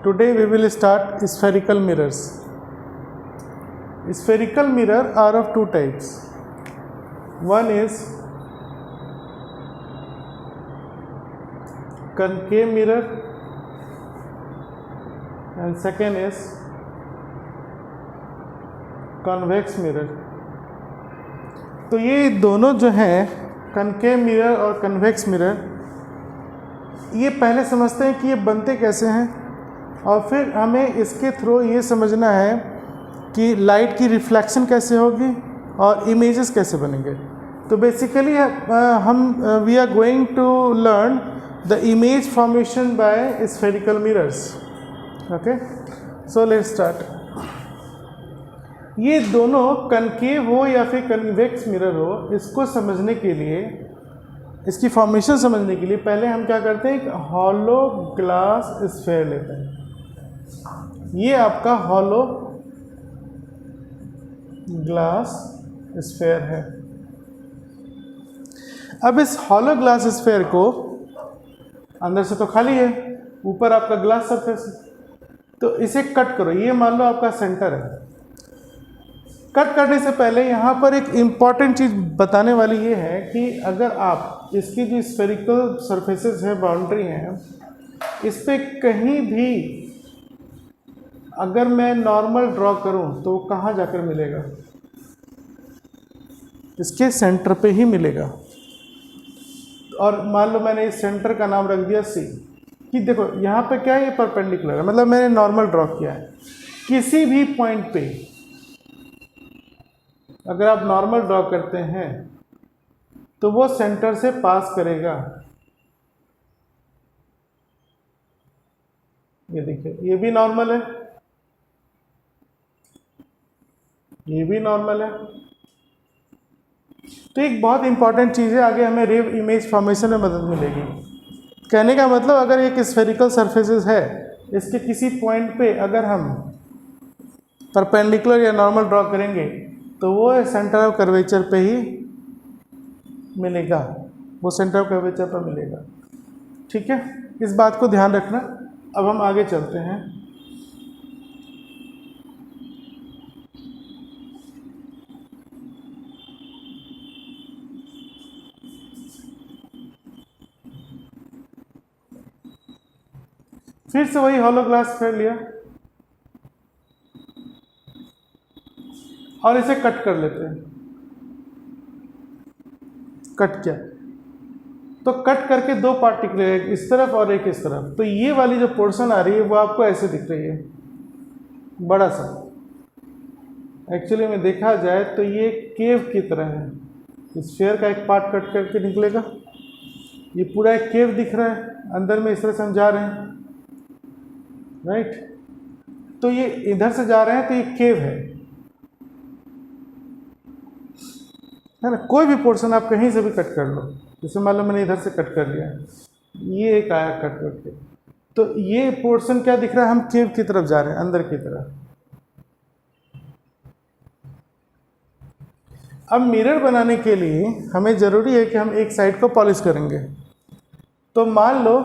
Today we will start spherical mirrors. Spherical mirror are of two types. One is concave mirror and second is convex mirror. तो ये दोनों जो हैं concave mirror और convex mirror, ये पहले समझते हैं कि ये बनते कैसे हैं और फिर हमें इसके थ्रू ये समझना है कि लाइट की रिफ्लेक्शन कैसे होगी और इमेजेस कैसे बनेंगे. तो बेसिकली हम we are going to learn the image formation by spherical mirrors. Okay, so let's start. ये दोनों कनकेव हो या फिर कन्वेक्स मिरर हो, इसको समझने के लिए, इसकी फॉर्मेशन समझने के लिए पहले हम क्या करते हैं, एक हॉलो ग्लास स्फेयर लेते हैं. ये आपका हॉलो ग्लास स्फेयर है. अब इस हॉलो ग्लास स्फेयर को अंदर से तो खाली है, ऊपर आपका ग्लास सरफेस है, तो इसे कट करो. ये मान लो आपका सेंटर है. कट करने से पहले यहाँ पर एक इम्पॉर्टेंट चीज़ बताने वाली ये है कि अगर आप इसकी जो स्फेरिकल सरफेसेस है, बाउंड्री हैं, इस पर कहीं भी अगर मैं नॉर्मल ड्रॉ करूँ तो कहाँ जाकर मिलेगा, इसके सेंटर पे ही मिलेगा. और मान लो मैंने इस सेंटर का नाम रख दिया सी, कि देखो यहाँ पे क्या है, ये परपेंडिकुलर है, मतलब मैंने नॉर्मल ड्रॉ किया है. किसी भी पॉइंट पे अगर आप नॉर्मल ड्रॉ करते हैं तो वो सेंटर से पास करेगा. ये देखिए, ये भी नॉर्मल है, ये भी नॉर्मल है. तो एक बहुत इंपॉर्टेंट चीज़ है, आगे हमें रेव इमेज फॉर्मेशन में मदद मिलेगी. कहने का मतलब, अगर एक स्फेरिकल सरफेसेस है, इसके किसी पॉइंट पे अगर हम परपेंडिकुलर या नॉर्मल ड्रॉ करेंगे तो वो सेंटर ऑफ कर्वेचर पे ही मिलेगा, वो सेंटर ऑफ कर्वेचर पर मिलेगा. ठीक है, इस बात को ध्यान रखना. अब हम आगे चलते हैं. फिर से वही हॉलो ग्लास कर लिया और इसे कट कर लेते हैं. कट किया तो कट करके दो पार्ट निकले, एक इस तरफ और एक इस तरफ. तो ये वाली जो पोर्शन आ रही है वो आपको ऐसे दिख रही है, बड़ा सा. एक्चुअली में देखा जाए तो ये केव की तरह है. इस स्फीयर का एक पार्ट कट करके निकलेगा, ये पूरा एक केव दिख रहा है, अंदर में इस तरह से हम जा रहे हैं, राइट. तो ये इधर से जा रहे हैं तो ये केव है ना. कोई भी पोर्शन आप कहीं से भी कट कर लो, जैसे मान लो मैंने इधर से कट कर लिया, ये एक आया कट करके, तो ये पोर्शन क्या दिख रहा है, हम केव की तरफ जा रहे हैं, अंदर की तरफ. अब मिरर बनाने के लिए हमें ज़रूरी है कि हम एक साइड को पॉलिश करेंगे. तो मान लो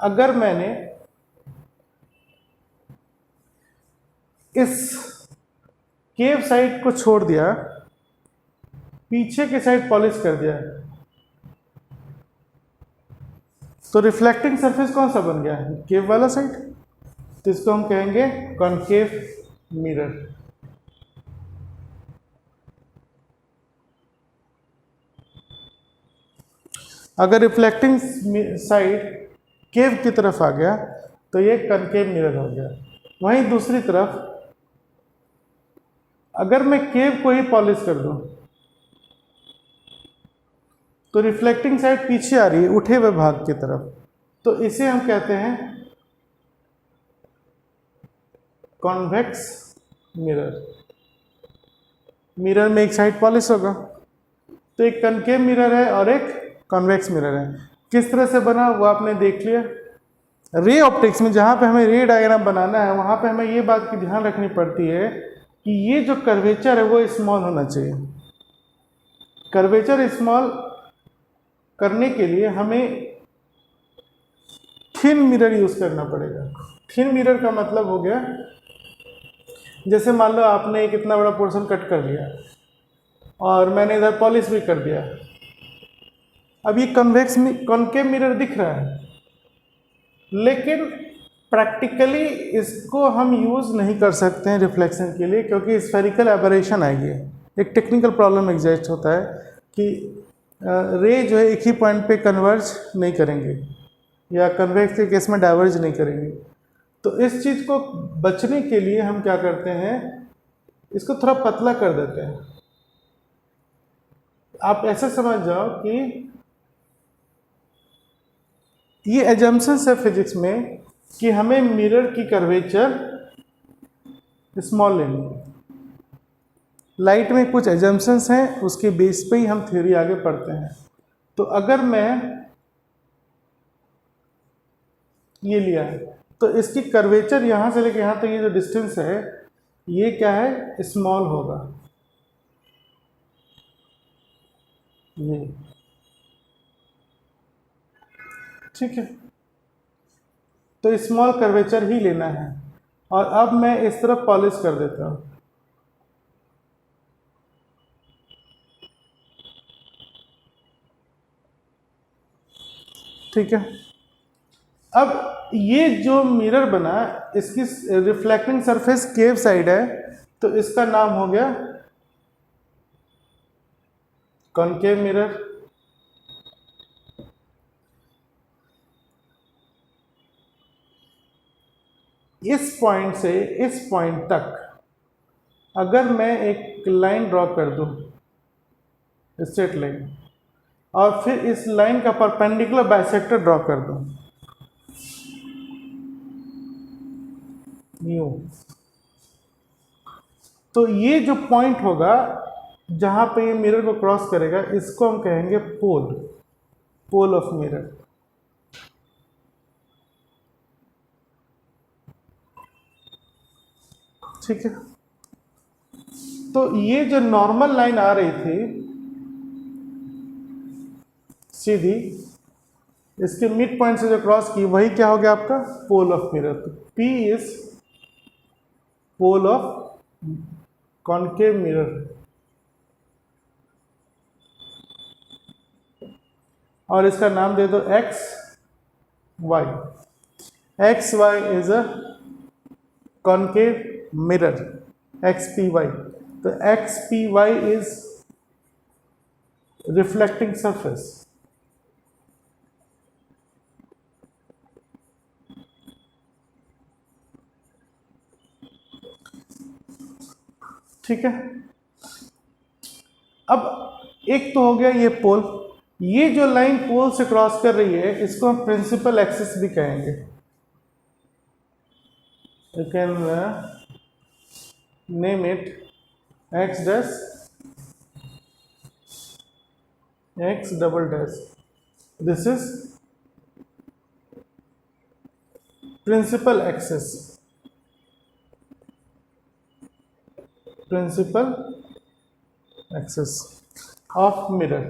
अगर मैंने इस केव साइड को छोड़ दिया, पीछे के साइड पॉलिश कर दिया, तो रिफ्लेक्टिंग सरफेस कौन सा बन गया है, केव वाला साइड. तो इसको हम कहेंगे कॉनकेव मिरर. अगर रिफ्लेक्टिंग साइड केव की तरफ आ गया तो ये कनकेव मिरर हो गया. वहीं दूसरी तरफ अगर मैं केव को ही पॉलिश कर दूं तो रिफ्लेक्टिंग साइड पीछे आ रही है, उठे हुए भाग की तरफ, तो इसे हम कहते हैं कॉन्वेक्स मिरर. मिरर में एक साइड पॉलिश होगा. तो एक कनकेव मिरर है और एक कॉन्वेक्स मिरर है. किस तरह से बना वो आपने देख लिया. रे ऑप्टिक्स में जहाँ पे हमें रे डायग्राम बनाना है, वहाँ पे हमें ये बात की ध्यान रखनी पड़ती है कि ये जो कर्वेचर है वो स्मॉल होना चाहिए. कर्वेचर स्मॉल करने के लिए हमें थिन मिरर यूज़ करना पड़ेगा। थिन मिरर का मतलब हो गया, जैसे मान लो आपने एक इतना बड़ा पोर्शन कट कर लिया और मैंने इधर पॉलिश भी कर दिया। अब ये कॉन्केव मिरर दिख रहा है, लेकिन प्रैक्टिकली इसको हम यूज़ नहीं कर सकते हैं रिफ्लेक्शन के लिए, क्योंकि स्फेरिकल एबरेशन आएगी। एक टेक्निकल प्रॉब्लम एग्जिस्ट होता है कि रे जो है एक ही पॉइंट पे कन्वर्ज नहीं करेंगे या कन्वेक्स के केस में डाइवर्ज नहीं करेंगे। तो इस चीज़ को बचने के लिए हम क्या करते हैं, इसको थोड़ा पतला कर देते हैं। आप ऐसे समझ जाओ कि ये एजम्पशंस है फिजिक्स में कि हमें मिरर की कर्वेचर स्मॉल लेनी है। लाइट में कुछ एजम्पशंस हैं, उसके बेस पे ही हम थ्योरी आगे पढ़ते हैं। तो अगर मैं ये लिया है तो इसकी कर्वेचर यहाँ से लेके यहाँ तक ये जो डिस्टेंस है ये क्या है, स्मॉल होगा। ये ठीक है, तो स्मॉल कर्वेचर ही लेना है। और अब मैं इस तरफ पॉलिश कर देता हूँ। ठीक है, अब ये जो मिरर बना इसकी रिफ्लेक्टिंग सरफेस केव साइड है, तो इसका नाम हो गया कॉनकेव मिरर। इस पॉइंट से इस पॉइंट तक अगर मैं एक लाइन ड्रॉ कर दूं, स्ट्रेट लाइन, और फिर इस लाइन का परपेंडिकुलर बाइसेक्टर ड्रॉ कर दूं, न्यू, तो ये जो पॉइंट होगा जहां पे ये मिरर को क्रॉस करेगा, इसको हम कहेंगे पोल, पोल ऑफ मिरर। ठीक है, तो ये जो नॉर्मल लाइन आ रही थी सीधी, इसके मिड पॉइंट से जो क्रॉस की, वही क्या हो गया आपका पोल ऑफ मिरर। तो P is pole of concave mirror. और इसका नाम दे दो X Y. X Y is a concave mirror, X P Y. तो X P Y is reflecting surface. ठीक है, अब एक तो हो गया ये पोल। ये जो लाइन पोल से क्रॉस कर रही है इसको हम प्रिंसिपल एक्सिस भी कहेंगे। You can name it X dash, X double dash. This is principal axis, principal axis of mirror.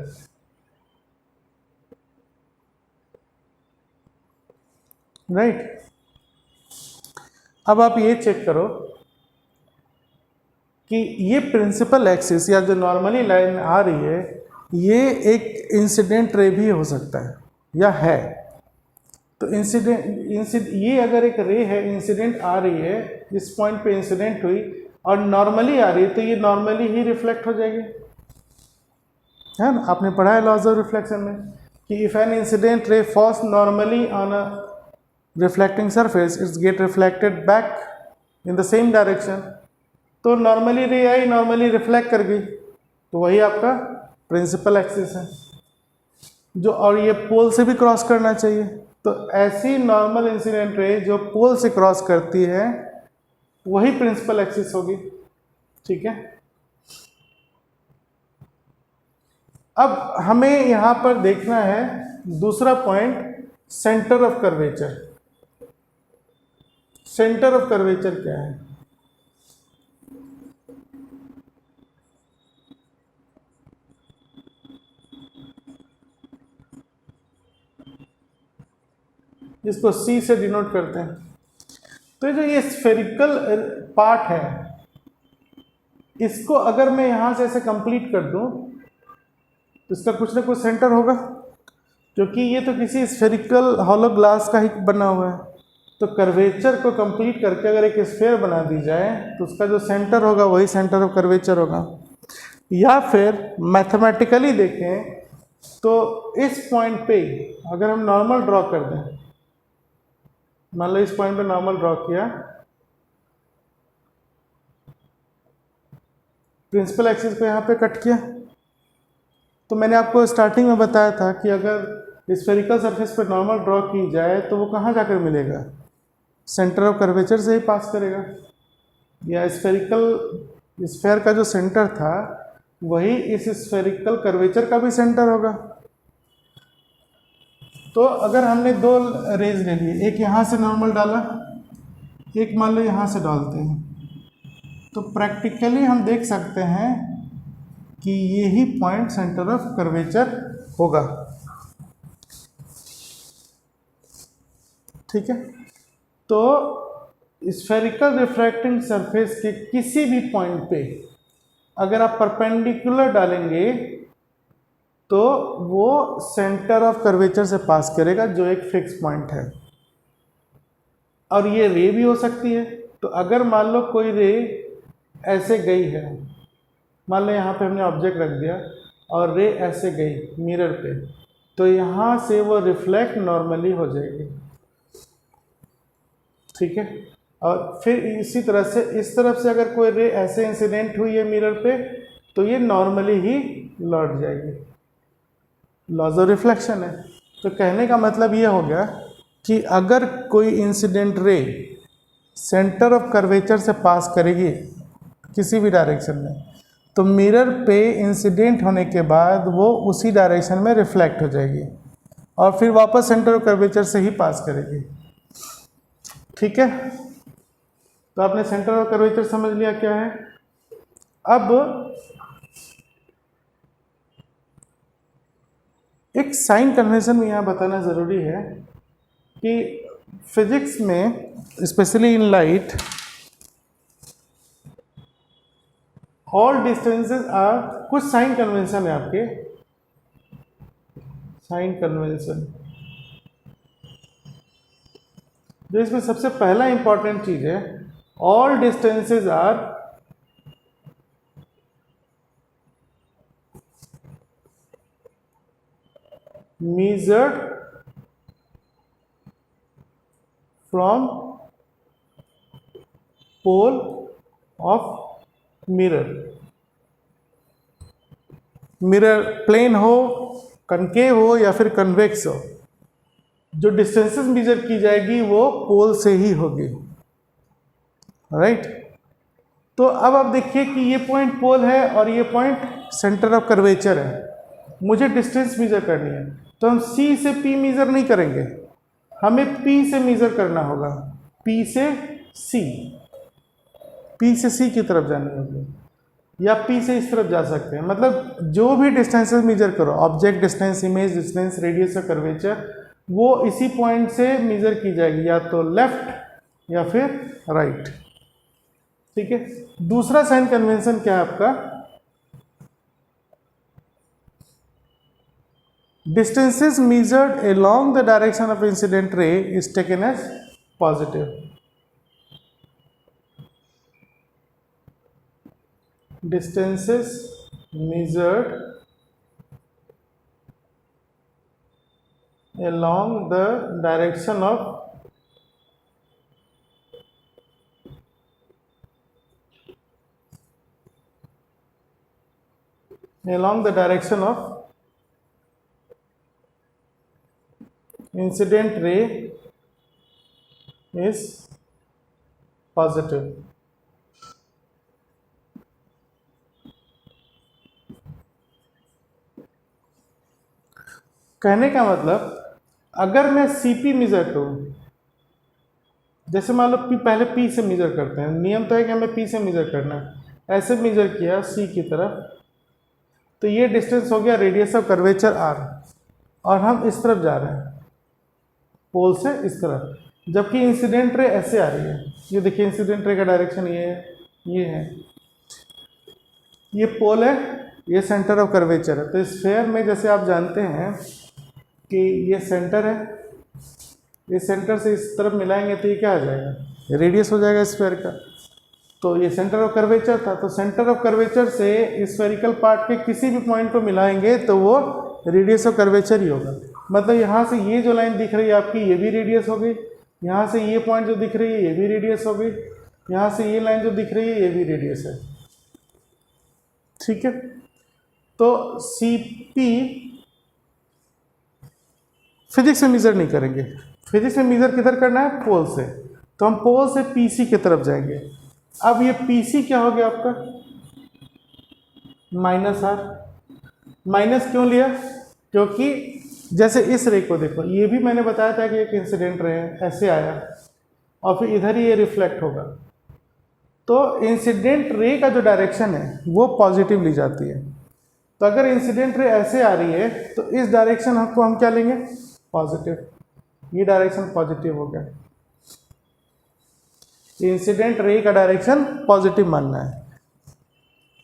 Right, अब आप ये चेक करो कि ये प्रिंसिपल एक्सिस या जो नॉर्मली लाइन आ रही है, ये एक इंसिडेंट रे भी हो सकता है या है। तो ये अगर एक रे है, इंसिडेंट आ रही है, इस पॉइंट पे इंसिडेंट हुई और नॉर्मली आ रही है, तो ये नॉर्मली ही रिफ्लेक्ट हो जाएगी, है ना। आपने पढ़ा है लॉज ऑफ रिफ्लेक्शन में कि if an incident ray falls normally on a reflecting surface, it's get reflected back in the same direction. तो normally ray I, normally reflect कर गई, तो वही आपका प्रिंसिपल एक्सिस है जो, और ये पोल से भी क्रॉस करना चाहिए। तो ऐसी नॉर्मल इंसिडेंट रे जो पोल से क्रॉस करती है वही प्रिंसिपल एक्सिस होगी। ठीक है, अब हमें यहां पर देखना है दूसरा point, centre of curvature. Centre of curvature क्या है? इसको C से डिनोट करते हैं। तो जो ये स्फेरिकल पार्ट है, इसको अगर मैं यहाँ से ऐसे कंप्लीट कर दूँ तो इसका कुछ ना कुछ सेंटर होगा, क्योंकि ये तो किसी स्फेरिकल हॉलो ग्लास का ही बना हुआ है। तो कर्वेचर को कंप्लीट करके अगर एक स्फेयर बना दी जाए तो उसका जो सेंटर होगा वही सेंटर ऑफ कर्वेचर होगा। या फिर मैथमेटिकली देखें तो इस पॉइंट पे अगर हम नॉर्मल ड्रॉ कर दें, मान लो इस पॉइंट पे नॉर्मल ड्रॉ किया, प्रिंसिपल एक्सिस को यहाँ पे कट किया, तो मैंने आपको स्टार्टिंग में बताया था कि अगर स्फेरिकल सरफेस पे नॉर्मल ड्रॉ की जाए तो वो कहाँ जाकर मिलेगा, सेंटर ऑफ कर्वेचर से ही पास करेगा। या स्फेरिकल स्फेयर का जो सेंटर था वही इस स्फेरिकल कर्वेचर का भी सेंटर होगा। तो अगर हमने दो रेज ले लिए, एक यहाँ से नॉर्मल डाला, एक मान लो यहाँ से डालते हैं, तो प्रैक्टिकली हम देख सकते हैं कि यही पॉइंट सेंटर ऑफ कर्वेचर होगा। ठीक है, तो स्फेरिकल रिफ्रैक्टिंग सरफेस के किसी भी पॉइंट पे अगर आप परपेंडिकुलर डालेंगे तो वो सेंटर ऑफ कर्वेचर से पास करेगा, जो एक फिक्स पॉइंट है। और ये रे भी हो सकती है। तो अगर मान लो कोई रे ऐसे गई है, मान लो यहाँ पे हमने ऑब्जेक्ट रख दिया और रे ऐसे गई मिरर पे, तो यहाँ से वो रिफ्लेक्ट नॉर्मली हो जाएगी। ठीक है, और फिर इसी तरह से इस तरफ से अगर कोई रे ऐसे इंसिडेंट हुई है मिरर पे, तो ये नॉर्मली ही लौट जाएगी। लॉज ऑफ रिफ्लेक्शन है। तो कहने का मतलब ये हो गया कि अगर कोई incident ray centre of curvature से पास करेगी किसी भी डायरेक्शन में, तो मिरर पे इंसिडेंट होने के बाद वो उसी डायरेक्शन में रिफ्लेक्ट हो जाएगी और फिर वापस सेंटर ऑफ कर्वेचर से ही पास करेगी। ठीक है, तो आपने सेंटर ऑफ कर्वेचर समझ लिया क्या है। अब एक साइन कन्वेंशन में यहाँ बताना ज़रूरी है कि फिजिक्स में specially in light all distances are, कुछ साइन कन्वेंशन है आपके, साइन कन्वेंशन जो इसमें सबसे पहला इंपॉर्टेंट चीज है, all distances are measured from pole of mirror। Mirror plane हो, कनकेव हो या फिर कन्वेक्स हो, जो डिस्टेंसेस मेजर की जाएगी वो पोल से ही होगी। राइट, तो अब आप देखिए कि ये पॉइंट पोल है और ये पॉइंट सेंटर ऑफ कर्वेचर है। मुझे डिस्टेंस मेजर करनी है, तो हम C से P मेजर नहीं करेंगे, हमें P से मेजर करना होगा। P से C, P से C की तरफ जानी होगी, या P से इस तरफ जा सकते हैं। मतलब जो भी डिस्टेंसेस मेजर करो, object distance, image distance, radius of curvature, वो इसी पॉइंट से मेजर की जाएगी, या तो लेफ्ट या फिर राइट। ठीक है, दूसरा साइन कन्वेंशन क्या है आपका, distances measured along the direction of incident ray is taken as positive। distances measured along the direction of incident ray is positive। कहने का मतलब अगर मैं CP मेजर करूं, जैसे मान लो पहले P से मेजर करते हैं, नियम तो है कि हमें P से मेजर करना है, ऐसे मेजर किया C की तरफ, तो ये डिस्टेंस हो गया रेडियस ऑफ कर्वेचर R, और हम इस तरफ जा रहे हैं, पोल से इस तरफ, जबकि इंसिडेंट रे ऐसे आ रही है। ये देखिए इंसिडेंट रे का डायरेक्शन ये है, ये है, ये पोल है, ये सेंटर ऑफ कर्वेचर है। तो स्फेयर में जैसे आप जानते हैं कि ये सेंटर है, इस सेंटर से इस तरफ मिलाएंगे तो ये क्या आ जाएगा, रेडियस हो जाएगा स्फेयर का। तो ये सेंटर ऑफ कर्वेचर था, तो सेंटर ऑफ कर्वेचर से स्फेरिकल पार्ट के किसी भी पॉइंट को मिलाएंगे तो वो रेडियस ऑफ कर्वेचर ही होगा। मतलब यहाँ से ये जो लाइन दिख रही है आपकी, ये भी रेडियस हो गई, यहाँ से ये पॉइंट जो दिख रही है ये भी रेडियस हो गई, यहाँ से ये लाइन जो दिख रही है ये भी रेडियस है। ठीक है, तो सी पी फिजिक्स में मेजर नहीं करेंगे, फिजिक्स में मेजर किधर करना है, पोल से। तो हम पोल से पीसी की तरफ जाएंगे। अब ये पीसी क्या हो गया आपका, माइनस आर। माइनस क्यों लिया, क्योंकि जैसे इस रे को देखो, ये भी मैंने बताया था कि एक इंसिडेंट रे है, ऐसे आया और फिर इधर ही ये रिफ्लेक्ट होगा। तो इंसिडेंट रे का जो डायरेक्शन है वो पॉजिटिव ली जाती है। तो अगर इंसिडेंट रे ऐसे आ रही है तो इस डायरेक्शन हमको हम क्या लेंगे, पॉजिटिव। ये डायरेक्शन पॉजिटिव हो गया, इंसिडेंट रे का डायरेक्शन पॉजिटिव मानना है।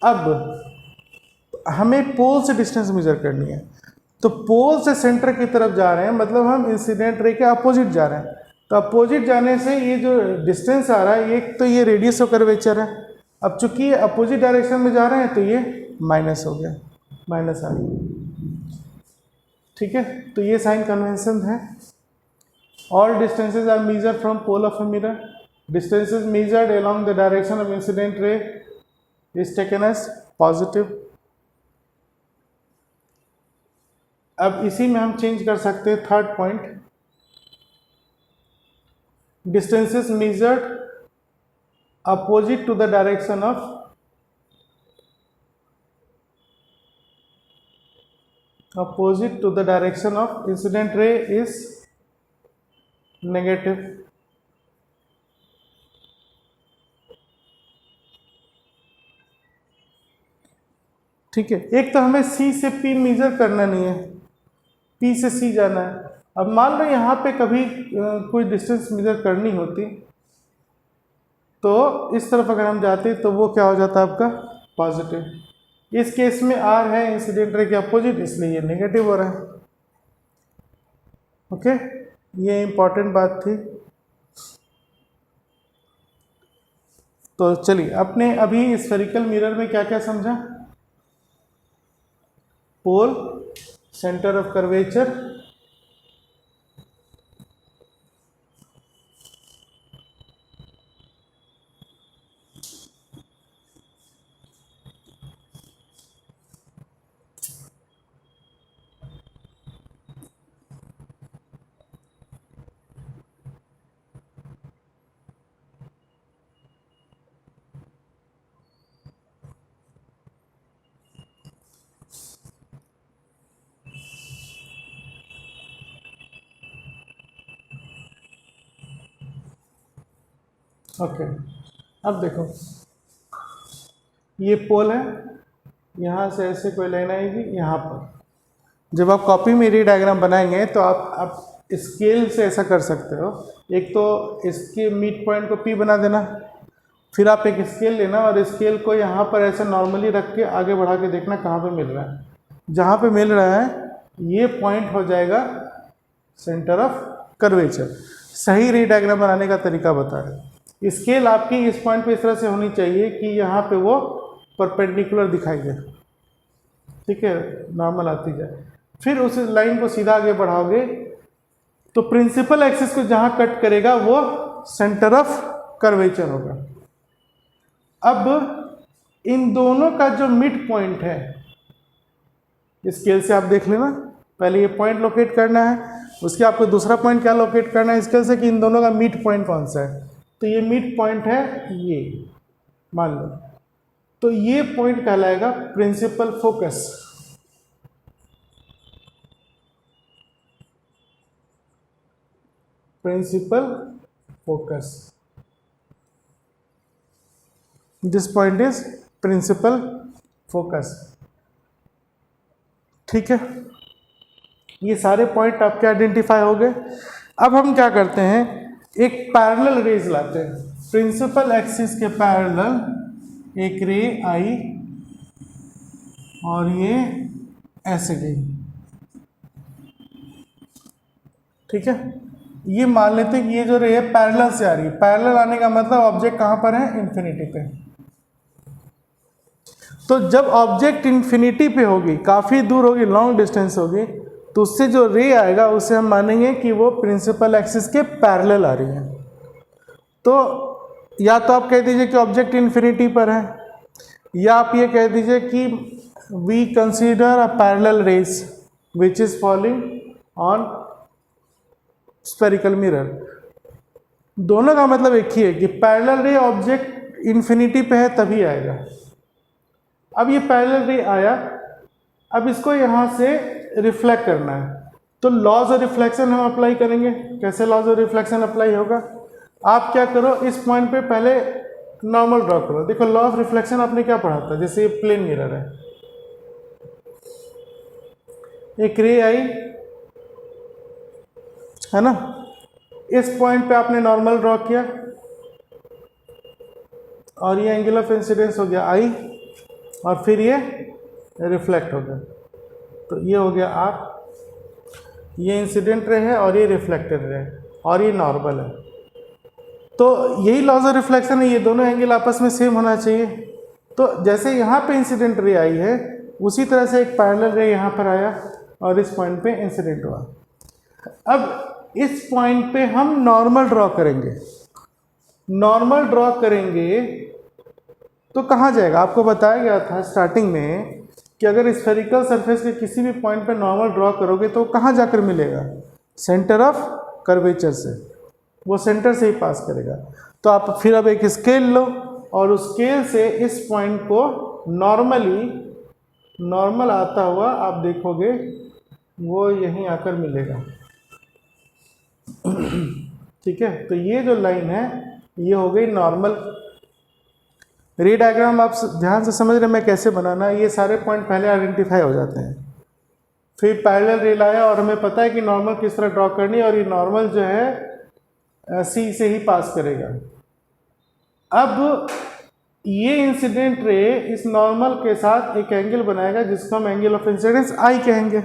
अब हमें पोल से डिस्टेंस मेजर करनी है, तो पोल से सेंटर की तरफ जा रहे हैं, मतलब हम इंसिडेंट रे के अपोजिट जा रहे हैं। तो अपोजिट जाने से ये जो डिस्टेंस आ रहा है, एक तो ये रेडियस ऑफ कर्वेचर है। अब चूंकि ये अपोजिट डायरेक्शन में जा रहे हैं तो ये माइनस हो गया, माइनस आ गया। ठीक है, तो ये साइन कन्वेंशन है। All distances are measured from pole of a mirror. Distances measured along the direction of incident ray is taken as positive. अब इसी में हम चेंज कर सकते हैं third point, distances measured opposite to the direction of incident ray is negative. ठीक है, एक तो हमें सी से पी मेजर करना नहीं है, पी से सी जाना है। अब मान लो यहाँ पे कभी कोई डिस्टेंस मेजर करनी होती तो इस तरफ अगर हम जाते तो वो क्या हो जाता आपका, पॉजिटिव। इस केस में आर है इंसिडेंट रे के अपोजिट, इसलिए ये नेगेटिव हो रहा है। ओके, ये इंपॉर्टेंट बात थी। तो चलिए, अपने अभी स्फेरिकल मिरर में क्या क्या समझा, पोल, सेंटर ऑफ कर्वेचर, ओके। अब देखो ये पोल है, यहाँ से ऐसे कोई लाइन आएगी यहाँ पर। जब आप कॉपी में रे डायग्राम बनाएंगे तो आप स्केल से ऐसा कर सकते हो। एक तो इसके मिड पॉइंट को P बना देना, फिर आप एक स्केल लेना और स्केल को यहाँ पर ऐसे नॉर्मली रख के आगे बढ़ा के देखना कहाँ पे मिल रहा है। जहाँ पे मिल रहा है ये पॉइंट हो जाएगा सेंटर ऑफ कर्वेचर। सही रे डायग्राम बनाने का तरीका बता रहे हैं। स्केल आपकी इस पॉइंट पे इस तरह से होनी चाहिए कि यहाँ पे वो परपेंडिकुलर दिखाई दे। ठीक है, नॉर्मल आती जाए। फिर उस लाइन को सीधा आगे बढ़ाओगे तो प्रिंसिपल एक्सिस को जहाँ कट करेगा वो सेंटर ऑफ कर्वेचर होगा। अब इन दोनों का जो मिड पॉइंट है, स्केल से आप देख लेना, पहले ये पॉइंट लोकेट करना है, उसके आपको दूसरा पॉइंट क्या लोकेट करना है स्केल से कि इन दोनों का मिड पॉइंट कौन सा है। तो ये मिड पॉइंट है, ये मान लो, तो ये पॉइंट कहलाएगा principal focus. Principal focus, this point is principal focus. ठीक है, ये सारे पॉइंट आपके आइडेंटिफाई हो गए। अब हम क्या करते हैं, एक पैरेलल रेज लाते हैं, प्रिंसिपल एक्सिस के पैरेलल एक रे आई और ये ऐसे गई, ठीक है। ये मान लेते हैं कि ये जो रे है पैरेलल से आ रही है। पैरेलल आने का मतलब ऑब्जेक्ट कहाँ पर है, इन्फिनिटी पे। तो जब ऑब्जेक्ट इन्फिनिटी पे होगी, काफ़ी दूर होगी, लॉन्ग डिस्टेंस होगी, तो उससे जो रे आएगा उसे हम मानेंगे कि वो प्रिंसिपल एक्सिस के पैरेलल आ रही है। तो या तो आप कह दीजिए कि ऑब्जेक्ट इन्फिनिटी पर है, या आप ये कह दीजिए कि we consider a parallel rays which is falling on spherical mirror. दोनों का मतलब एक ही है कि पैरेलल रे ऑब्जेक्ट इन्फिनिटी पे है तभी आएगा। अब ये पैरेलल रे आया, अब इसको यहाँ से रिफ्लेक्ट करना है, तो लॉज ऑफ रिफ्लेक्शन हम अप्लाई करेंगे। कैसे लॉज ऑफ रिफ्लेक्शन अप्लाई होगा, आप क्या करो, इस पॉइंट पे पहले नॉर्मल ड्रॉ करो। देखो लॉ ऑफ रिफ्लेक्शन आपने क्या पढ़ा था, जैसे ये प्लेन मिरर है, एक रे आई है ना, इस पॉइंट पे आपने नॉर्मल ड्रॉ किया और ये एंगल ऑफ इंसिडेंस हो गया आई, और फिर ये रिफ्लेक्ट हो गया, तो ये हो गया आर, ये इंसिडेंट रे है और ये रिफ्लेक्टेड रे है और ये नॉर्मल है। तो यही लॉज ऑफ रिफ्लेक्शन है, ये दोनों एंगल आपस में सेम होना चाहिए। तो जैसे यहाँ पे इंसिडेंट रे आई है, उसी तरह से एक पैरेलल रे यहाँ पर आया और इस पॉइंट पे इंसिडेंट हुआ। अब इस पॉइंट पे हम नॉर्मल ड्रॉ करेंगे। नॉर्मल ड्रॉ करेंगे तो कहाँ जाएगा, आपको बताया गया था स्टार्टिंग में कि अगर स्फेरिकल सरफेस के किसी भी पॉइंट पे नॉर्मल ड्रॉ करोगे तो कहाँ जाकर मिलेगा, सेंटर ऑफ कर्वेचर से, वो सेंटर से ही पास करेगा। तो आप फिर अब एक स्केल लो और उस स्केल से इस पॉइंट को नॉर्मल आता हुआ आप देखोगे वो यहीं आकर मिलेगा, ठीक है। तो ये जो लाइन है ये हो गई नॉर्मल। रे डायग्राम आप ध्यान से समझ रहे हैं मैं कैसे बनाना है, ये सारे पॉइंट पहले आइडेंटिफाई हो जाते हैं। फिर पैरेलल रे लाया और हमें पता है कि नॉर्मल किस तरह ड्रॉ करनी है, और ये नॉर्मल जो है सी से ही पास करेगा। अब ये इंसिडेंट रे इस नॉर्मल के साथ एक एंगल बनाएगा जिसको हम एंगल ऑफ इंसिडेंस आई कहेंगे।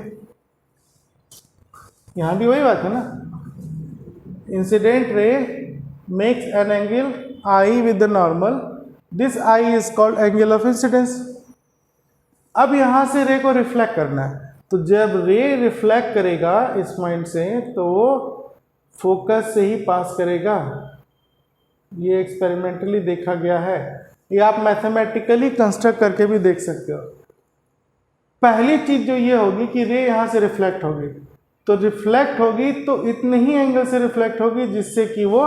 यहाँ भी वही बात है ना, incident ray makes an angle I with the normal, this I is called angle of incidence. अब यहाँ से रे को रिफ्लेक्ट करना है, तो जब रे रिफ्लेक्ट करेगा इस पॉइंट से तो वो फोकस से ही पास करेगा। ये एक्सपेरिमेंटली देखा गया है, ये आप मैथमेटिकली कंस्ट्रक्ट करके भी देख सकते हो। पहली चीज जो ये होगी कि रे यहाँ से रिफ्लेक्ट होगी, तो रिफ्लेक्ट होगी तो इतने ही एंगल से रिफ्लेक्ट होगी जिससे कि वो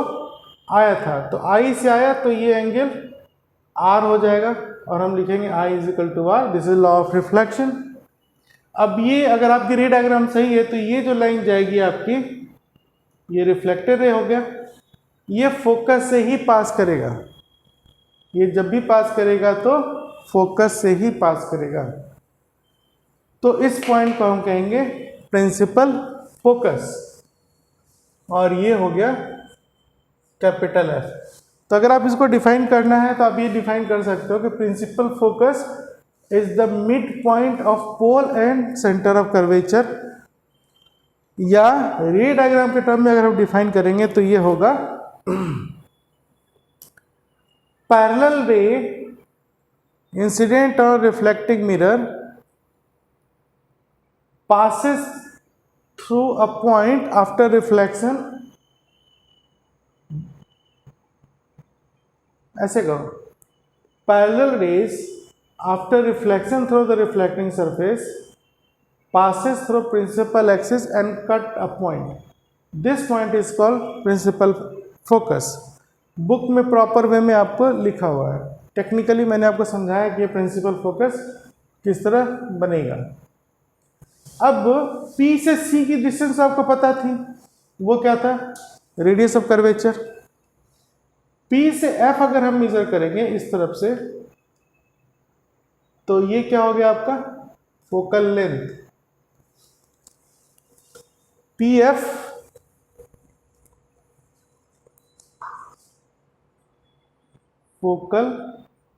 आया था। तो आई से आया तो ये एंगल आर हो जाएगा और हम लिखेंगे I is equal to R, this is law of reflection. अब ये अगर आपकी रे डायग्राम सही है तो ये जो लाइन जाएगी आपकी, ये रिफ्लेक्टेड रे हो गया, ये फोकस से ही पास करेगा। ये जब भी पास करेगा तो फोकस से ही पास करेगा, तो इस पॉइंट को हम कहेंगे प्रिंसिपल फोकस, और ये हो गया कैपिटल एफ। तो अगर आप इसको डिफाइन करना है तो आप ये डिफाइन कर सकते हो कि principal focus is the mid point of pole and centre of curvature, या रे डायग्राम के टर्म में अगर हम डिफाइन करेंगे तो ये होगा पैरेलल रे इंसिडेंट और reflecting mirror passes through a point after reflection, ऐसे करो, parallel rays after reflection through the reflecting surface passes through principal axis and cut a point. This point is called principal focus. Book में proper way में आपको लिखा हुआ है, technically मैंने आपको समझाया कि ये प्रिंसिपल फोकस किस तरह बनेगा। अब P से C की डिस्टेंस आपको पता थी, वो क्या था, रेडियस ऑफ कर्वेचर। P से F अगर हम मेजर करेंगे इस तरफ से तो ये क्या हो गया आपका focal length, PF focal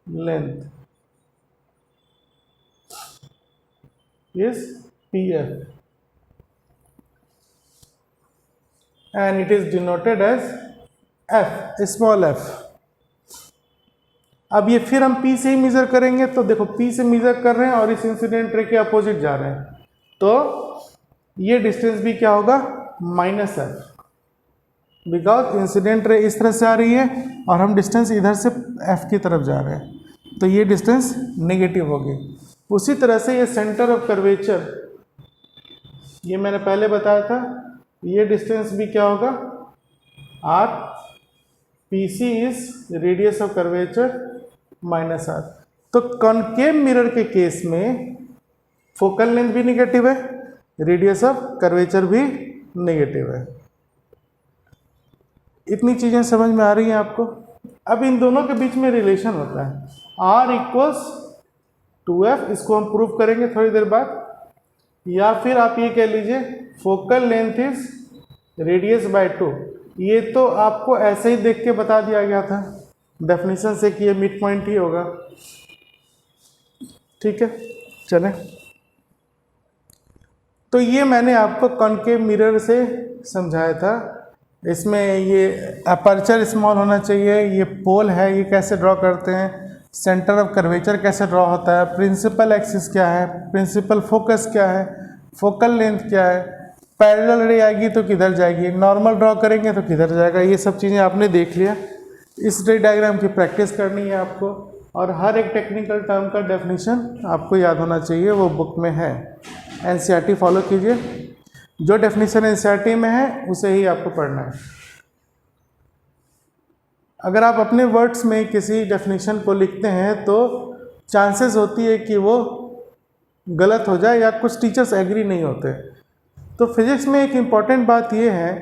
length is PF and it is denoted as F, small f. अब ये फिर हम P से ही मेजर करेंगे, तो देखो P से मेजर कर रहे हैं और इस इंसिडेंट रे के अपोजिट जा रहे हैं, तो ये डिस्टेंस भी क्या होगा, minus F, because incident ray इस तरह से आ रही है और हम डिस्टेंस इधर से एफ की तरफ जा रहे हैं, तो ये डिस्टेंस नेगेटिव होगी। उसी तरह से ये सेंटर ऑफ कर्वेचर, ये मैंने पहले बताया था, ये डिस्टेंस भी क्या होगा, R, P C is radius of curvature minus R. तो कॉनकेव मिरर के केस में फोकल लेंथ भी निगेटिव है, रेडियस ऑफ कर्वेचर भी नेगेटिव है। इतनी चीज़ें समझ में आ रही हैं आपको। अब इन दोनों के बीच में रिलेशन होता है, R इक्वल्स टू एफ, इसको हम प्रूव करेंगे थोड़ी देर बाद, या फिर आप ये कह लीजिए focal length is radius by 2। ये तो आपको ऐसे ही देख के बता दिया गया था डेफिनेशन से कि ये मिड पॉइंट ही होगा। ठीक है, चलें। तो ये मैंने आपको कॉनकेव मिरर से समझाया था। इसमें ये अपर्चर स्मॉल होना चाहिए, ये पोल है, ये कैसे ड्रॉ करते हैं, सेंटर ऑफ कर्वेचर कैसे ड्रॉ होता है, प्रिंसिपल एक्सिस क्या है, प्रिंसिपल फोकस क्या है, फोकल लेंथ क्या है, पैरेलल रे आएगी तो किधर जाएगी, नॉर्मल ड्रॉ करेंगे तो किधर जाएगा, ये सब चीज़ें आपने देख लिया। इस रे डायग्राम की प्रैक्टिस करनी है आपको, और हर एक टेक्निकल टर्म का डेफिनेशन आपको याद होना चाहिए, वो बुक में है। एनसीईआरटी फॉलो कीजिए, जो डेफिनेशन एनसीईआरटी में है उसे ही आपको पढ़ना है। अगर आप अपने वर्ड्स में किसी डेफिनेशन को लिखते हैं तो चांसेस होती है कि वो गलत हो जाए या कुछ टीचर्स एग्री नहीं होते। तो फिजिक्स में एक इम्पॉर्टेंट बात ये है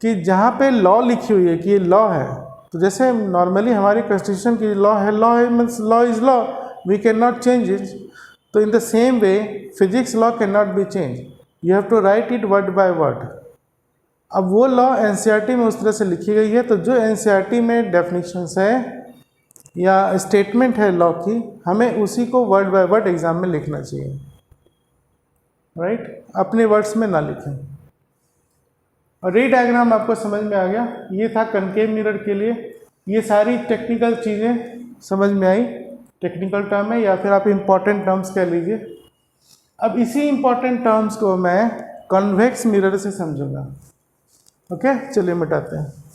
कि जहाँ पे लॉ लिखी हुई है कि ये लॉ है, तो जैसे नॉर्मली हमारी कॉन्स्टिट्यूशन की लॉ है means law is law, we can not change it. तो in the same way physics law can not be change, you have to write it word by word. अब वो law NCERT में उस तरह से लिखी गई है, तो जो एनसीईआरटी में डेफिनेशंस है या स्टेटमेंट है लॉ की, हमें उसी को वर्ड बाय वर्ड एग्जाम में लिखना चाहिए, राइट? अपने वर्ड्स में ना लिखें। और रे डायग्राम आपको समझ में आ गया, ये था कनकेव मिरर के लिए। ये सारी टेक्निकल चीज़ें समझ में आई, टेक्निकल टर्म है या फिर आप इम्पॉर्टेंट टर्म्स कह लीजिए। अब इसी इम्पॉर्टेंट टर्म्स को मैं कन्वेक्स मिरर से समझूंगा। ओके, चलिए मिटाते हैं।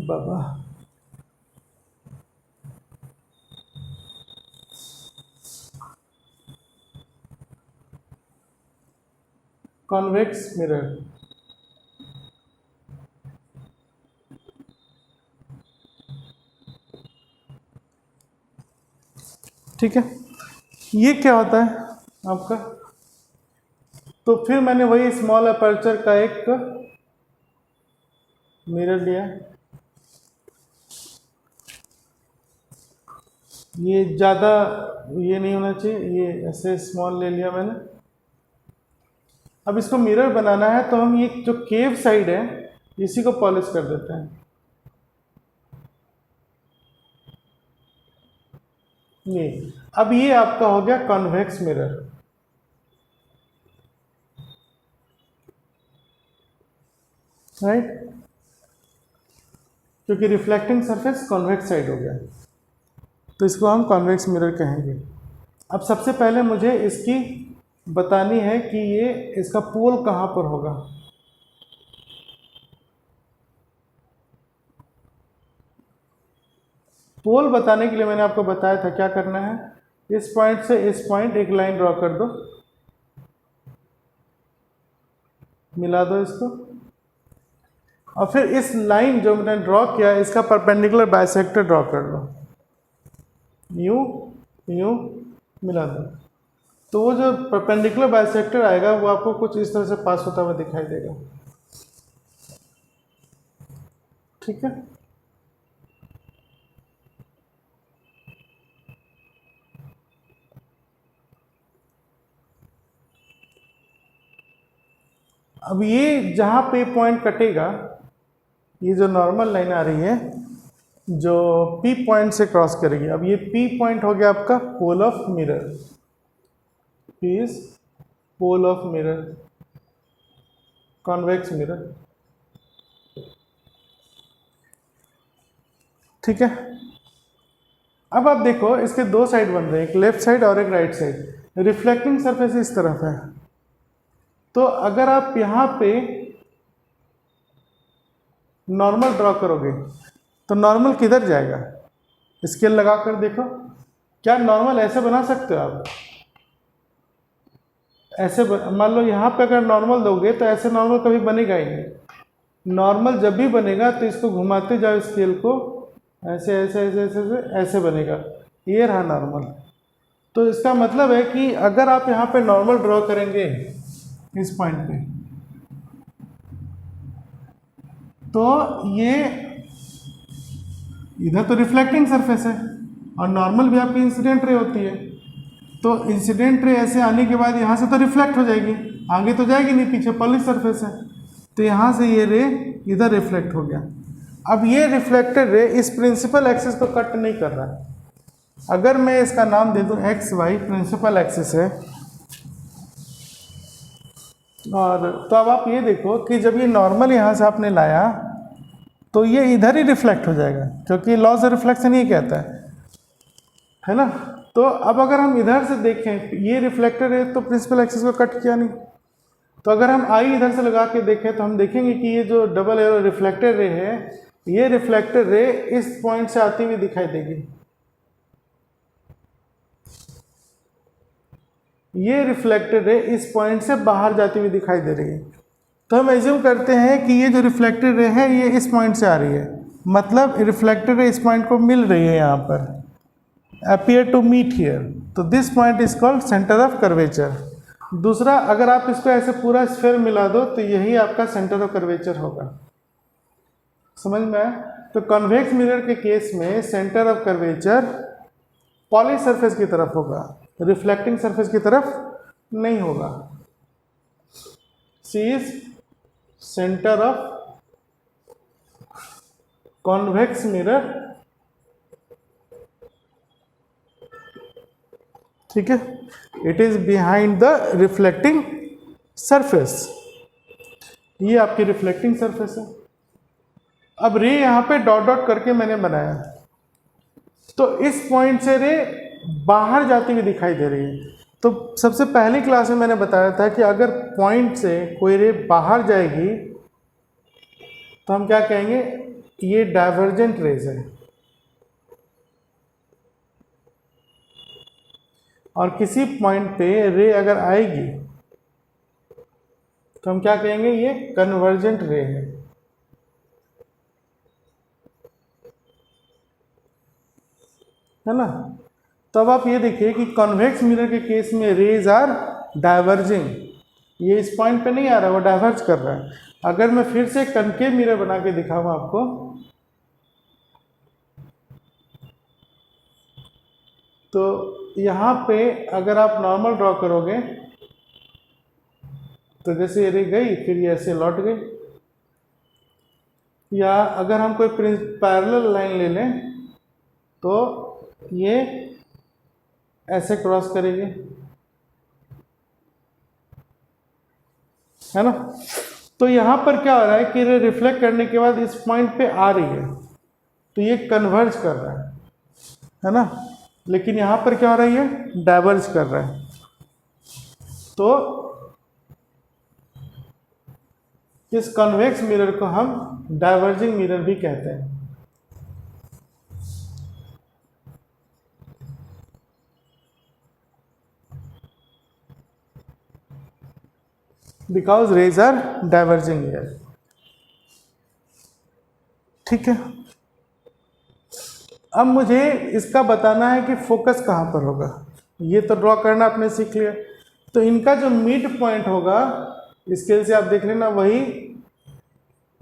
बाबा कॉन्वेक्स मिरर, ठीक है, ये क्या होता है आपका? तो फिर मैंने वही स्मॉल अपर्चर का एक मिरर लिया, ये ज़्यादा ये नहीं होना चाहिए, ये ऐसे स्मॉल ले लिया मैंने। अब इसको मिरर बनाना है तो हम ये जो केव साइड है इसी को पॉलिश कर देते हैं। ये अब ये आपका हो गया कॉन्वेक्स मिरर, राइट? क्योंकि रिफ्लेक्टिंग सरफेस कॉन्वेक्स साइड हो गया, तो इसको हम कॉन्वेक्स मिरर कहेंगे। अब सबसे पहले मुझे इसकी बतानी है कि ये इसका पोल कहाँ पर होगा। पोल बताने के लिए मैंने आपको बताया था क्या करना है, इस पॉइंट से इस पॉइंट एक लाइन ड्रॉ कर दो, मिला दो इसको, और फिर इस लाइन जो मैंने ड्रॉ किया इसका परपेंडिकुलर बाइसेक्टर ड्रॉ कर लो, यूं यूं मिला दो। तो वो जो परपेंडिकुलर बाइसेक्टर आएगा वो आपको कुछ इस तरह से पास होता हुआ दिखाई देगा। ठीक है। अब ये जहाँ पे पॉइंट कटेगा, ये जो नॉर्मल लाइन आ रही है जो P पॉइंट से क्रॉस करेगी, अब ये P पॉइंट हो गया आपका pole of mirror, P is pole of mirror, convex mirror. ठीक है। अब आप देखो इसके दो साइड बन रहे हैं, एक लेफ्ट साइड और एक राइट साइड। रिफ्लेक्टिंग सरफेस इस तरफ है, तो अगर आप यहाँ पे नॉर्मल ड्रॉ करोगे तो नॉर्मल किधर जाएगा? स्केल लगा कर देखो, क्या नॉर्मल ऐसे बना सकते हो आप? ऐसे मान लो यहाँ पे अगर नॉर्मल दोगे तो ऐसे नॉर्मल कभी बनेगा ही नहीं। नॉर्मल जब भी बनेगा तो इसको घुमाते जाओ स्केल को, ऐसे ऐसे ऐसे ऐसे ऐसे, ऐसे बनेगा। ये रहा नॉर्मल। तो इसका मतलब है कि अगर आप यहाँ पे नॉर्मल ड्रॉ करेंगे इस पॉइंट पे, तो ये इधर तो रिफ्लेक्टिंग सरफेस है और नॉर्मल भी आपकी इंसिडेंट रे होती है, तो इंसिडेंट रे ऐसे आने के बाद यहाँ से तो रिफ्लेक्ट हो जाएगी, आगे तो जाएगी नहीं, पीछे पॉलिश सरफेस है, तो यहाँ से ये रे इधर रिफ्लेक्ट हो गया। अब ये रिफ्लेक्टेड रे इस प्रिंसिपल एक्सिस को कट नहीं कर रहा है। अगर मैं इसका नाम दे दूँ एक्स वाई, प्रिंसिपल एक्सिस है, और तो अब आप ये देखो कि जब ये नॉर्मल यहाँ से आपने लाया तो ये इधर ही रिफ्लेक्ट हो जाएगा, क्योंकि लॉज ऑफ रिफ्लेक्शन ये कहता है ना। तो अब अगर हम इधर से देखें, ये रिफ्लेक्टर है तो प्रिंसिपल एक्सिस को कट किया नहीं, तो अगर हम आई इधर से लगा के देखें तो हम देखेंगे कि ये जो डबल एरो रिफ्लेक्टर रे है, ये रिफ्लेक्टर रे इस पॉइंट से आती हुई दिखाई देगी, ये रिफ्लेक्टेड रे इस पॉइंट से बाहर जाती हुई दिखाई दे रही है। तो हम एज्यूम करते हैं कि ये जो रिफ्लेक्टेड रे है ये इस पॉइंट से आ रही है, मतलब रिफ्लेक्टेड रे इस पॉइंट को मिल रही है यहाँ पर, अपीयर टू मीट हियर, तो this point is called centre of curvature. दूसरा, अगर आप इसको ऐसे पूरा स्फीयर मिला दो तो यही आपका सेंटर ऑफ कर्वेचर होगा। समझ में आया? तो कॉन्वेक्स मिरर के केस में centre of curvature polish surface की तरफ होगा, रिफ्लेक्टिंग सरफेस की तरफ नहीं होगा। C is centre of convex mirror. ठीक है, it is behind the reflecting surface. ये आपकी रिफ्लेक्टिंग सरफेस है। अब रे यहाँ पे डॉट डॉट करके मैंने बनाया, तो इस पॉइंट से रे बाहर जाती हुई दिखाई दे रही है। तो सबसे पहली क्लास में मैंने बताया था कि अगर पॉइंट से कोई रे बाहर जाएगी तो हम क्या कहेंगे, ये डाइवर्जेंट रेज है, और किसी पॉइंट पे रे अगर आएगी तो हम क्या कहेंगे, ये कन्वर्जेंट रे है ना। तो अब आप ये देखिए कि कॉन्वेक्स मिरर के केस में रेज आर डाइवर्जिंग, ये इस पॉइंट पे नहीं आ रहा, वो डाइवर्ज कर रहा है। अगर मैं फिर से कनकेव मिरर बना के दिखाऊं आपको, तो यहाँ पे अगर आप नॉर्मल ड्रॉ करोगे तो जैसे ये रे गई, फिर ये ऐसे लौट गई, या अगर हम कोई पैरेलल लाइन ले लें तो ये ऐसे क्रॉस करेगी, है ना। तो यहाँ पर क्या हो रहा है कि रिफ्लेक्ट करने के बाद इस पॉइंट पे आ रही है, तो ये कन्वर्ज कर रहा है ना। लेकिन यहाँ पर क्या हो रही है, डाइवर्ज कर रहा है। तो इस कन्वेक्स मिरर को हम डाइवर्जिंग मिरर भी कहते हैं। Because rays are diverging here. ठीक है, अब मुझे इसका बताना है कि फोकस कहाँ पर होगा। ये तो ड्रॉ करना आपने सीख लिया, तो इनका जो मिड पॉइंट होगा स्केल से आप देख लेना, वही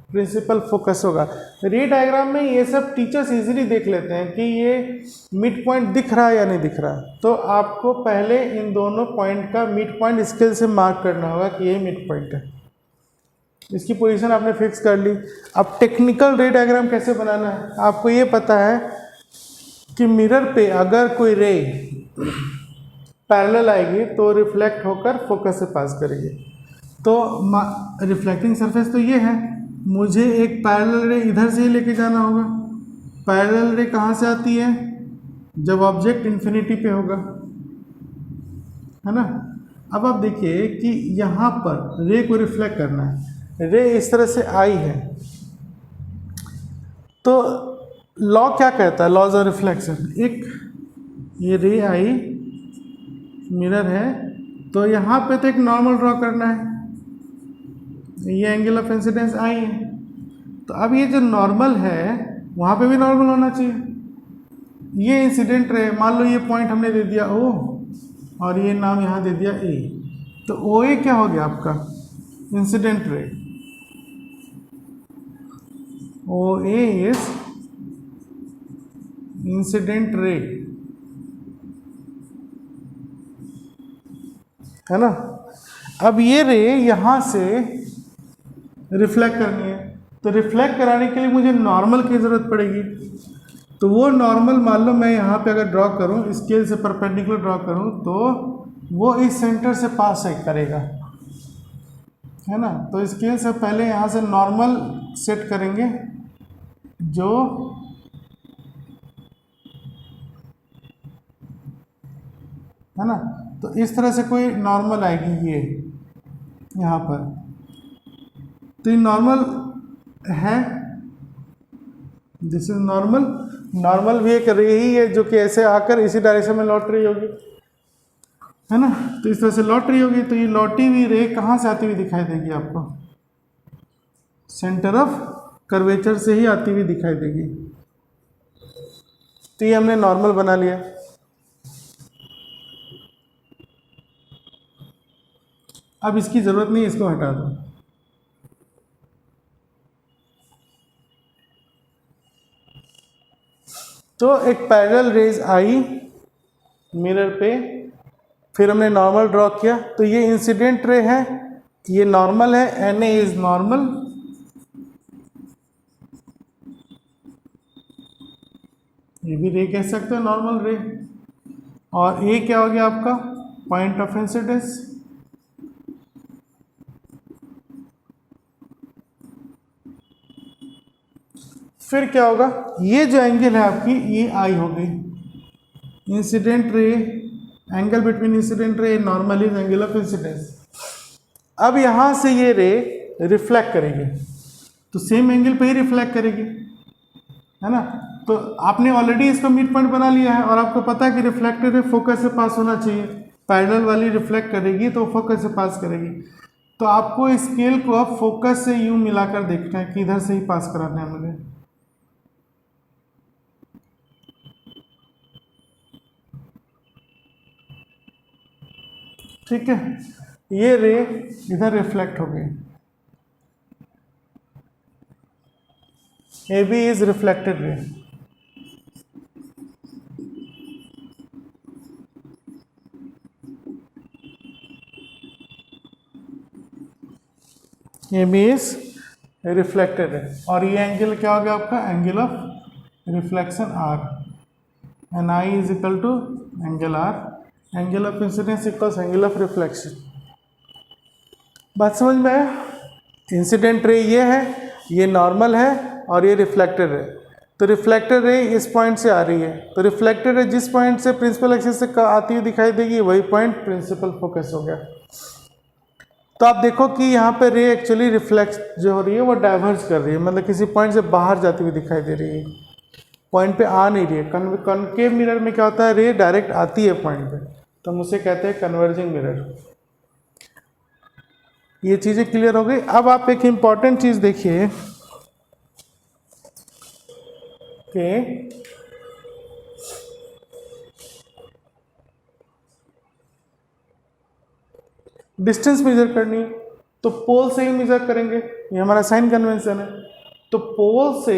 प्रिंसिपल फोकस होगा। रे डायग्राम में ये सब टीचर्स इजीली देख लेते हैं कि ये मिड पॉइंट दिख रहा है या नहीं दिख रहा। तो आपको पहले इन दोनों पॉइंट का मिड पॉइंट स्केल से मार्क करना होगा कि ये मिड पॉइंट है। इसकी पोजीशन आपने फिक्स कर ली। अब टेक्निकल रे डायग्राम कैसे बनाना है, आपको ये पता है कि मिरर पे अगर कोई रे पैरेलल आएगी तो रिफ्लेक्ट होकर फोकस से पास करेगी। तो रिफ्लेक्टिंग सरफेस तो ये है, मुझे एक पैरेलल रे इधर से ही लेके जाना होगा। पैरेलल रे कहाँ से आती है, जब ऑब्जेक्ट इन्फिनिटी पे होगा, है ना। अब आप देखिए कि यहाँ पर रे को रिफ्लेक्ट करना है, रे इस तरह से आई है, तो लॉ क्या कहता है, लॉज ऑफ रिफ्लेक्शन। एक ये रे आई मिरर है, तो यहाँ पे तो एक नॉर्मल ड्रॉ करना है, ये एंगल ऑफ इंसिडेंस आई है। तो अब ये जो नॉर्मल है वहाँ पे भी नॉर्मल होना चाहिए। ये इंसिडेंट रे, मान लो ये पॉइंट हमने दे दिया ओ और ये नाम यहाँ दे दिया ए, तो ओ ए क्या हो गया आपका incident ray, O A is incident ray, है ना। अब ये रे यहाँ से रिफ्लेक्ट करनी है, तो रिफ्लेक्ट कराने के लिए मुझे नॉर्मल की ज़रूरत पड़ेगी। तो वो नॉर्मल मान लो मैं यहाँ पे अगर ड्रॉ करूँ, स्केल से परपेंडिकुलर ड्रॉ करूँ, तो वो इस सेंटर से पास करेगा, है ना। तो स्केल से पहले यहाँ से नॉर्मल सेट करेंगे, जो है ना। तो इस तरह से कोई नॉर्मल आएगी ये यहाँ पर, तो ये नॉर्मल है, दिस इज नॉर्मल। नॉर्मल भी एक रे ही है जो कि ऐसे आकर इसी डायरेक्शन में लौट रही होगी, है ना। तो इस तरह से लौट रही होगी, तो ये लौटी हुई रे कहाँ से आती हुई दिखाई देगी आपको, सेंटर ऑफ कर्वेचर से ही आती हुई दिखाई देगी। तो ये हमने नॉर्मल बना लिया। अब इसकी ज़रूरत नहीं, इसको हटा दो। तो एक पैरेलल रेज आई मिरर पे, फिर हमने नॉर्मल ड्रॉ किया, तो ये इंसिडेंट रे है, ये नॉर्मल है, एन ए इज नॉर्मल, ये भी रे कह सकते हो नॉर्मल रे, और ए क्या हो गया आपका पॉइंट ऑफ इंसिडेंस। फिर क्या होगा, ये जो एंगल है आपकी ये आई हो गई, incident ray, angle between incident ray normal is angle of incidence. अब यहाँ से ये रे रिफ्लेक्ट करेगी, तो सेम एंगल पे ही रिफ्लेक्ट करेगी, है ना। तो आपने ऑलरेडी इसको मिड पॉइंट बना लिया है, और आपको पता है कि रिफ्लेक्टेड रे फोकस से पास होना चाहिए, पैरेलल वाली रिफ्लेक्ट करेगी तो फोकस से पास करेगी। तो आपको स्केल को अब फोकस से यूं मिलाकर देखना है कि इधर से ही पास कराना है मुझे। ठीक है, ये रे इधर रिफ्लेक्ट हो गई, A B is reflected ray, A B is reflected ray, और ये एंगल क्या हो गया आपका angle of reflection R, N I is equal to angle R, angle of incidence equals angle of reflection. बात समझ में आया। इंसिडेंट रे ये है, ये नॉर्मल है, और ये रिफ्लेक्टेड रे। तो रिफ्लेक्टेड रे इस पॉइंट से आ रही है, तो रिफ्लेक्टेड रे जिस पॉइंट से प्रिंसिपल एक्सिस से आती हुई दिखाई देगी वही पॉइंट प्रिंसिपल फोकस हो गया। तो आप देखो कि यहाँ पे रे एक्चुअली रिफ्लेक्ट जो हो रही है वो डाइवर्ज कर रही है, मतलब किसी पॉइंट से बाहर जाती हुई दिखाई दे रही है, पॉइंट पे आ नहीं रही है। कॉनकेव मिरर में क्या होता है, रे डायरेक्ट आती है पॉइंट पे, तो हम उसे कहते हैं कन्वर्जिंग मिरर। ये चीज़ें क्लियर हो गई। अब आप एक इम्पॉर्टेंट चीज़ देखिए कि डिस्टेंस मेजर करनी है तो पोल से ही मेजर करेंगे, ये हमारा साइन कन्वेंशन है। तो पोल से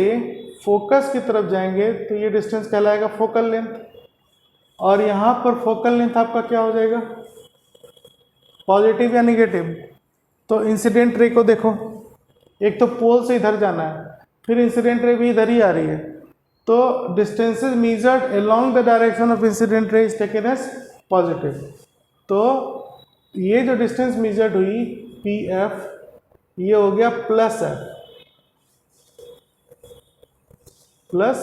फोकस की तरफ जाएंगे तो ये डिस्टेंस कहलाएगा फोकल लेंथ, और यहाँ पर फोकल लेंथ आपका क्या हो जाएगा, पॉजिटिव या निगेटिव। तो इंसिडेंट रे को देखो, एक तो पोल से इधर जाना है, फिर इंसिडेंट रे भी इधर ही आ रही है, तो distances measured along the direction of incident ray is taken as positive. तो ये जो डिस्टेंस मेजर्ड हुई पी एफ, ये हो गया प्लस एफ, प्लस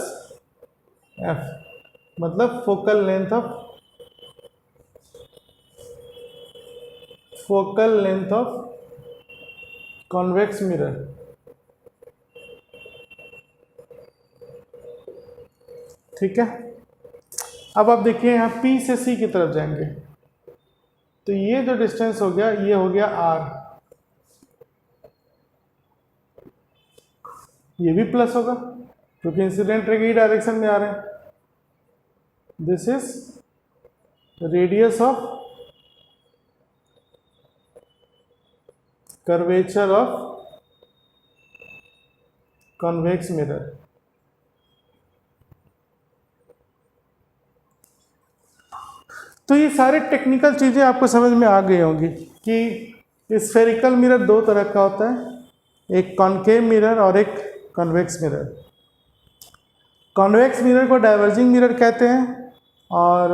एफ, मतलब focal length of convex mirror. ठीक है, अब आप देखिए यहाँ P से C की तरफ जाएंगे तो ये जो डिस्टेंस हो गया ये हो गया R, ये भी प्लस होगा क्योंकि इंसिडेंट रे की डायरेक्शन में आ रहे हैं। This is radius of curvature of convex mirror. तो ये सारे टेक्निकल चीज़ें आपको समझ में आ गई होंगी कि स्फेरिकल मिरर दो तरह का होता है, एक कॉनकेव मिरर और एक कॉन्वेक्स मिरर। कॉन्वेक्स मिरर को डाइवर्जिंग मिरर कहते हैं और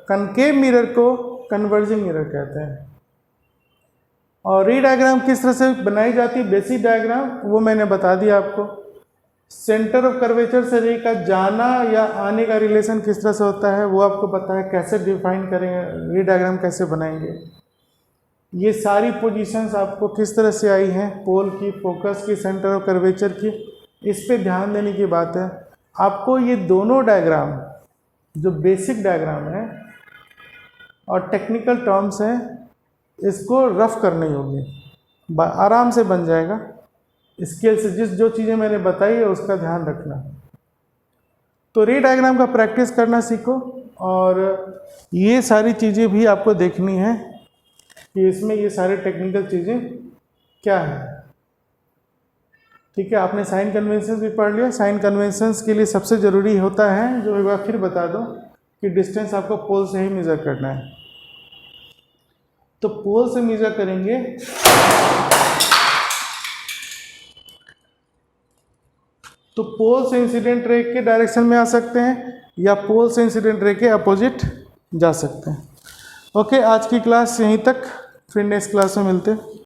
कॉनकेव मिरर को कन्वर्जिंग मिरर कहते हैं। और रे डायग्राम किस तरह से बनाई जाती है, बेसिक डायग्राम वो मैंने बता दिया आपको। सेंटर ऑफ कर्वेचर से रे का जाना या आने का रिलेशन किस तरह से होता है वो आपको पता है, कैसे डिफाइन करेंगे, रे डायग्राम कैसे बनाएंगे। ये सारी पोजीशंस आपको किस तरह से आई हैं, पोल की, फोकस की, सेंटर ऑफ कर्वेचर की, इस पे ध्यान देने की बात है। आपको ये दोनों डायग्राम जो बेसिक डायग्राम है और टेक्निकल टर्म्स हैं इसको रफ करनी होगी, आराम से बन जाएगा। स्केल से जो चीज़ें मैंने बताई है उसका ध्यान रखना। तो रे डायग्राम का प्रैक्टिस करना सीखो और ये सारी चीज़ें भी आपको देखनी है कि इसमें ये सारे टेक्निकल चीज़ें क्या है। ठीक है, आपने साइन कन्वेंशंस भी पढ़ लिया। साइन कन्वेंशंस के लिए सबसे ज़रूरी होता है, जो एक बार फिर बता दो, कि डिस्टेंस आपको पोल से ही मेज़र करना है। तो पोल से मेज़र करेंगे तो पोल से इंसिडेंट रे के डायरेक्शन में आ सकते हैं या पोल से इंसिडेंट रे के अपोजिट जा सकते हैं। ओके, आज की क्लास यहीं तक, फिर नेक्स्ट क्लास में मिलते हैं।